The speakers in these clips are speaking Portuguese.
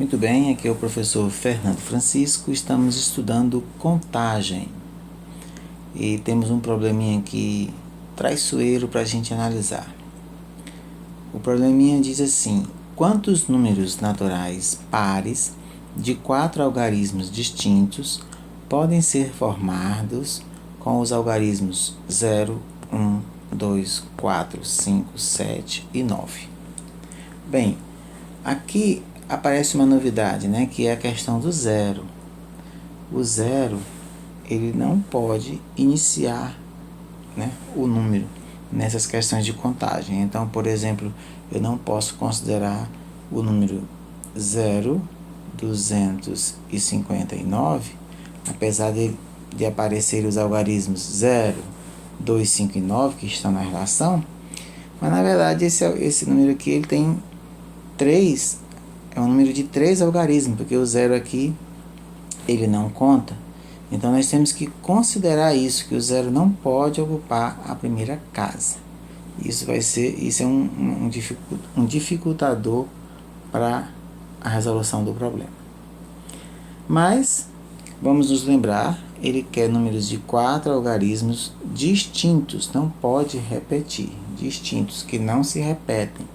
Muito bem, aqui é o professor Fernando Francisco, estamos estudando contagem e temos um probleminha aqui traiçoeiro para a gente analisar. O probleminha diz assim: quantos números naturais pares de 4 algarismos distintos podem ser formados com os algarismos 0, 1, 2, 4, 5, 7 e 9? Bem, aqui aparece uma novidade, né, que é a questão do zero. O zero, ele não pode iniciar, né, o número nessas questões de contagem. Então, por exemplo, eu não posso considerar o número 0,259, apesar de aparecer os algarismos 0, 2, 5 e 9 que estão na relação, mas na verdade esse número aqui ele tem 3. É um número de 3 algarismos, porque o zero aqui, ele não conta. Então, nós temos que considerar isso, que o zero não pode ocupar a primeira casa. Isso é um dificultador para a resolução do problema. Mas, vamos nos lembrar, ele quer números de 4 algarismos distintos, não pode repetir, distintos, que não se repetem.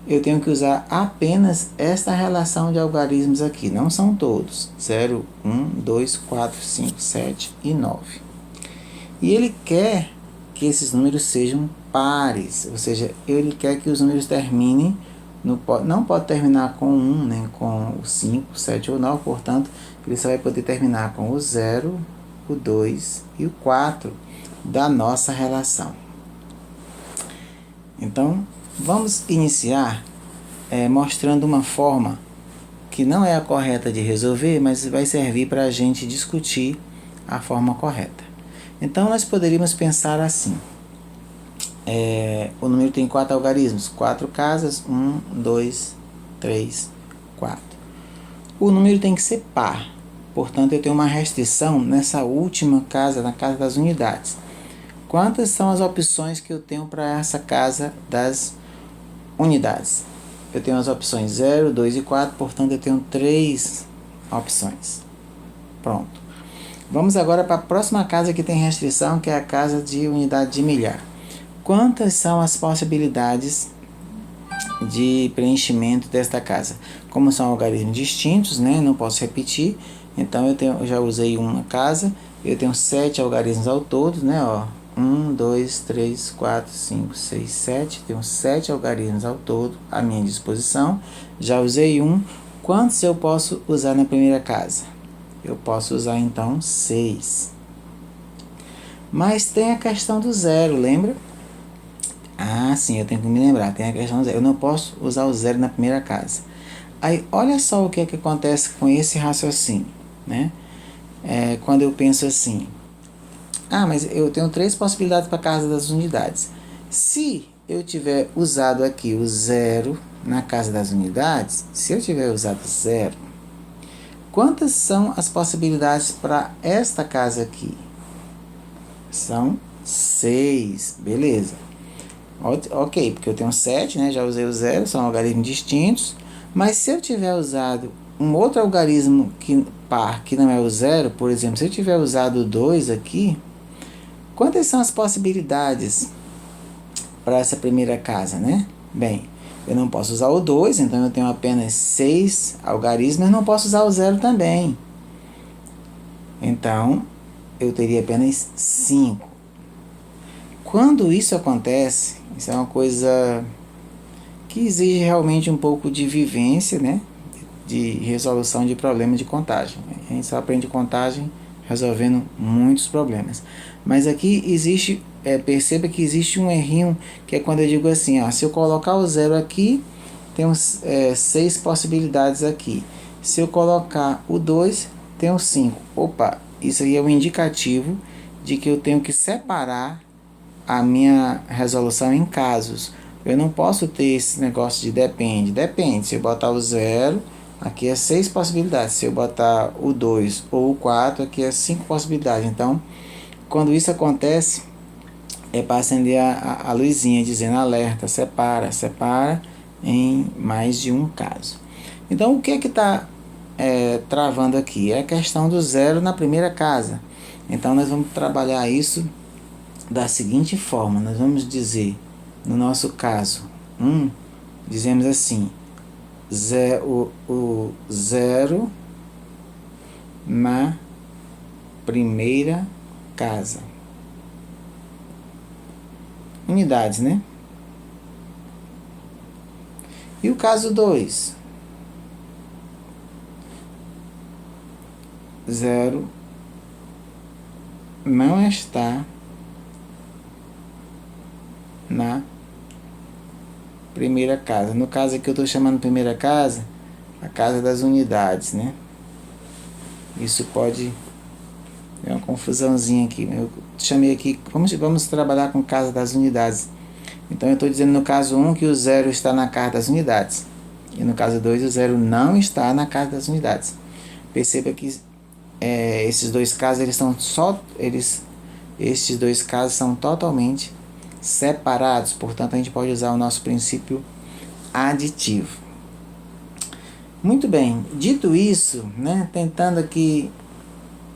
Eu tenho que usar apenas esta relação de algarismos aqui, não são todos, 0, 1, 2, 4, 5, 7 e 9. E ele quer que esses números sejam pares, ou seja, ele quer que os números terminem, não pode terminar com 1, nem com o 5, 7 ou 9, portanto, ele só vai poder terminar com o 0, o 2 e o 4 da nossa relação. Então, vamos iniciar mostrando uma forma que não é a correta de resolver, mas vai servir para a gente discutir a forma correta. Então, nós poderíamos pensar assim. O número tem 4 algarismos, 4 casas, 1, 2, 3, 4. O número tem que ser par, portanto, eu tenho uma restrição nessa última casa, na casa das unidades. Quantas são as opções que eu tenho para essa casa das unidades? Eu tenho as opções 0, 2 e 4, portanto eu tenho 3 opções. Pronto. Vamos agora para a próxima casa que tem restrição, que é a casa de unidade de milhar. Quantas são as possibilidades de preenchimento desta casa? Como são algarismos distintos, né? Não posso repetir, então eu já usei uma casa, eu tenho 7 algarismos ao todo, né? 1, 2, 3, 4, 5, 6, 7. Tenho 7 algarismos ao todo à minha disposição. Já usei um. Quantos eu posso usar na primeira casa? Eu posso usar então 6. Mas tem a questão do zero, lembra? Ah, sim, eu tenho que me lembrar. Tem a questão do zero. Eu não posso usar o zero na primeira casa. Aí, olha só o que acontece com esse raciocínio, né? Quando eu penso assim: mas eu tenho 3 possibilidades para a casa das unidades. Se eu tiver usado aqui o 0 na casa das unidades, se eu tiver usado 0, quantas são as possibilidades para esta casa aqui? São 6, beleza. Ok, porque eu tenho 7, né? Já usei o 0, são algarismos distintos. Mas se eu tiver usado um outro algarismo par que não é o 0, por exemplo, se eu tiver usado o 2 aqui, quantas são as possibilidades para essa primeira casa, né? Bem, eu não posso usar o 2, então eu tenho apenas 6 algarismos, mas não posso usar o 0 também. Então, eu teria apenas 5. Quando isso acontece, isso é uma coisa que exige realmente um pouco de vivência, né? De resolução de problemas de contagem. A gente só aprende contagem resolvendo muitos problemas. Mas aqui existe, perceba que existe um errinho, que é quando eu digo assim, se eu colocar o 0 aqui, tem 6 possibilidades aqui. Se eu colocar o 2, tem 5. Opa, isso aí é um indicativo de que eu tenho que separar a minha resolução em casos. Eu não posso ter esse negócio de depende. Se eu botar o 0, aqui é 6 possibilidades. Se eu botar o 2 ou o 4, aqui é 5 possibilidades. Então, quando isso acontece, é para acender a luzinha dizendo alerta, separa em mais de um caso. Então, o que é que está travando aqui? É a questão do zero na primeira casa. Então, nós vamos trabalhar isso da seguinte forma. Nós vamos dizer, no nosso caso, dizemos assim, o zero na primeira casa. Unidades, né? E o caso 2? 0 não está na primeira casa. No caso aqui eu estou chamando primeira casa, a casa das unidades, né? Isso pode... é uma confusãozinha aqui. Eu chamei aqui, vamos trabalhar com casa das unidades. Então eu estou dizendo no caso 1 que o 0 está na casa das unidades. E no caso 2 o 0 não está na casa das unidades. Perceba que esses dois casos estes dois casos são totalmente separados. Portanto, a gente pode usar o nosso princípio aditivo. Muito bem, dito isso, né, tentando aqui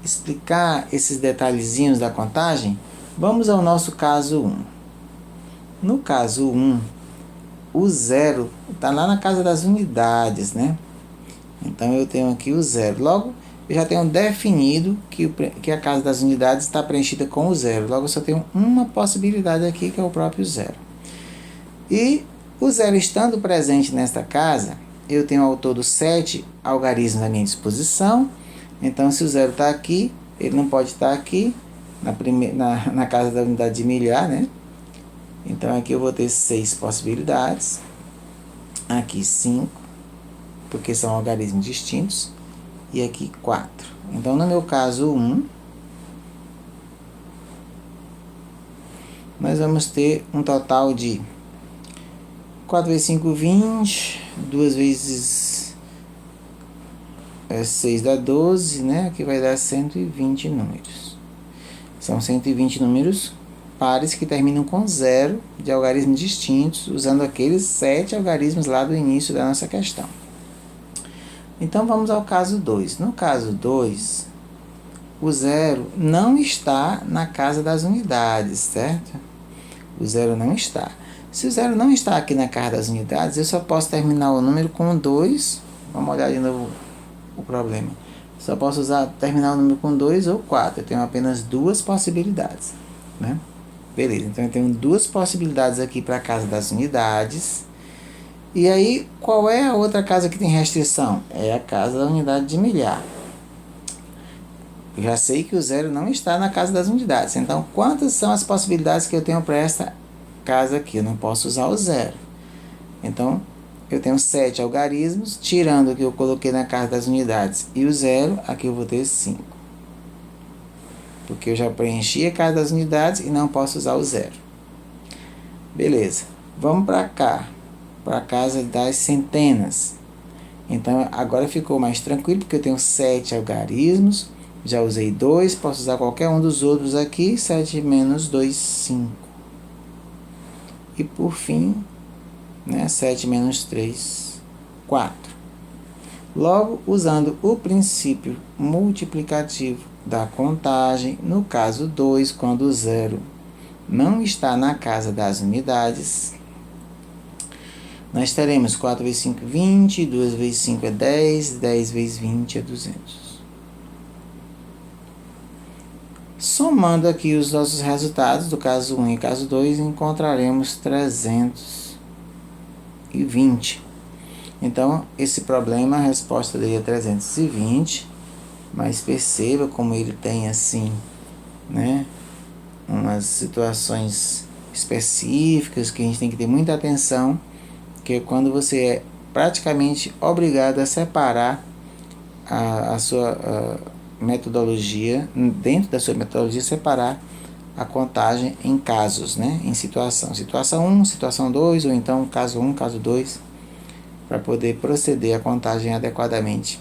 explicar esses detalhezinhos da contagem, vamos ao nosso caso 1. No caso 1, o 0 está lá na casa das unidades, né? Então eu tenho aqui o 0. Logo, eu já tenho definido que a casa das unidades está preenchida com o 0. Logo, eu só tenho uma possibilidade aqui, que é o próprio 0. E o 0 estando presente nesta casa, eu tenho ao todo 7 algarismos à minha disposição. Então, se o 0 está aqui, ele não pode estar aqui na casa da unidade de milhar, né? Então, aqui eu vou ter 6 possibilidades. Aqui 5, porque são algarismos distintos. E aqui 4. Então, no meu caso 1, nós vamos ter um total de 4 vezes 5, 20. 2 vezes 6 dá 12, né? Aqui vai dar 120 números. São 120 números pares que terminam com 0 de algarismos distintos, usando aqueles 7 algarismos lá do início da nossa questão. Então, vamos ao caso 2. No caso 2, o 0 não está na casa das unidades, certo? O 0 não está. Se o 0 não está aqui na casa das unidades, eu só posso terminar o número com 2. Vamos olhar de novo o problema. Só posso terminar o número com 2 ou 4. Eu tenho apenas 2 possibilidades, né? Beleza, então eu tenho 2 possibilidades aqui para a casa das unidades. E aí, qual é a outra casa que tem restrição? É a casa da unidade de milhar. Eu já sei que o 0 não está na casa das unidades. Então, quantas são as possibilidades que eu tenho para esta casa aqui? Eu não posso usar o 0. Então, eu tenho 7 algarismos, tirando o que eu coloquei na casa das unidades e o 0, aqui eu vou ter 5. Porque eu já preenchi a casa das unidades e não posso usar o 0. Beleza, vamos para cá, para a casa das centenas. Então, agora ficou mais tranquilo, porque eu tenho 7 algarismos, já usei 2, posso usar qualquer um dos outros aqui, 7 menos 2, 5. E por fim, né, 7 menos 3, 4. Logo, usando o princípio multiplicativo da contagem, no caso 2, quando o 0 não está na casa das unidades, nós teremos 4 vezes 5, 20, 2 vezes 5 é 10, 10 vezes 20 é 200. Somando aqui os nossos resultados do caso 1 e caso 2, encontraremos 320. Então, esse problema, a resposta dele é 320, mas perceba como ele tem assim, né, umas situações específicas que a gente tem que ter muita atenção, que é quando você é praticamente obrigado a separar a sua metodologia, dentro da sua metodologia, separar a contagem em casos, né, em situação. Situação 1, situação 2, ou então caso 1, caso 2, para poder proceder à contagem adequadamente